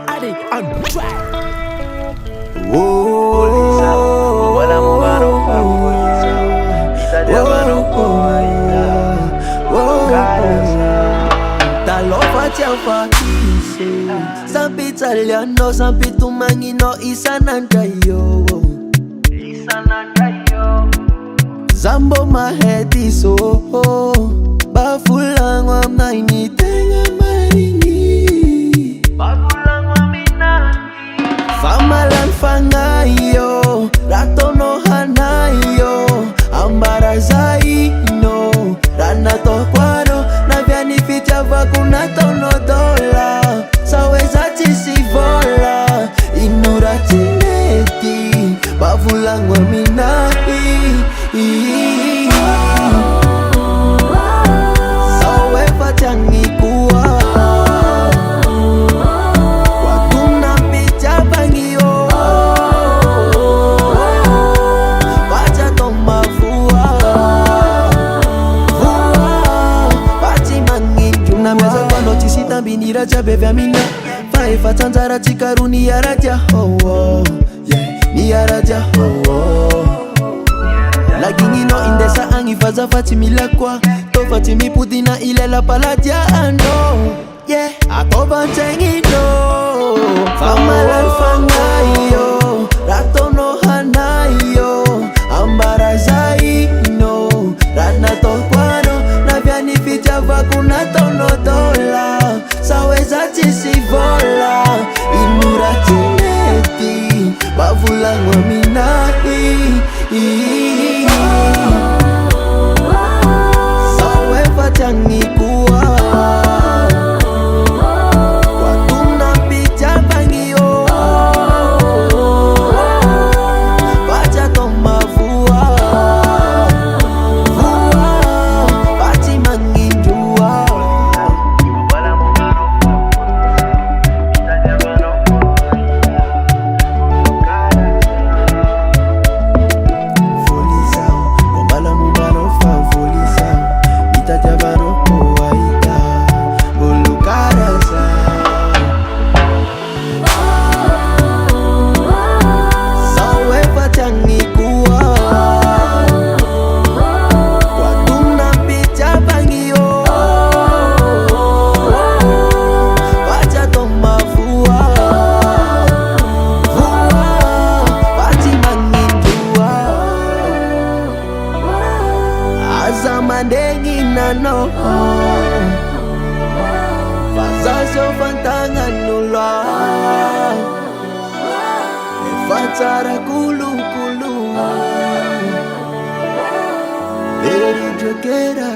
Addict on track. Sampi italiano, sampi tumangino, isa nandayo. Zambo maheti so bafulang wa mnaini tenga marini Famalan fangayo, ratono hanayo Ambara zaino, ranato kwano Na vyani ficha vakuna tono dola Saweza chisivola, inura chineti Bafulang wa minahi Sawe fachangi kuwa Wakuna picha bangio Pacha toma fua Pachi mangi Juna meza kwa nochi sita binira chabe vya mina Faifa tanzara chikaruni ya raja Ni ya raja Lakini no indesa angi faza fati milakwa To fati mi putina ile la palatia ando Ako banchengi no Famalan fangayo Ratono hanayo Ambara zaino Ranato kwano Na vyani ficha vakuna tono dola Saweza chisivola Inura chineti Bafulang wa minahi Sawe fachangi kuwa Wakuna picha bangio Pacha toma fua Pachi mangi jua Zamandengi nano Fazazo fantangan nula Nefatara kulu kulu Beri jokera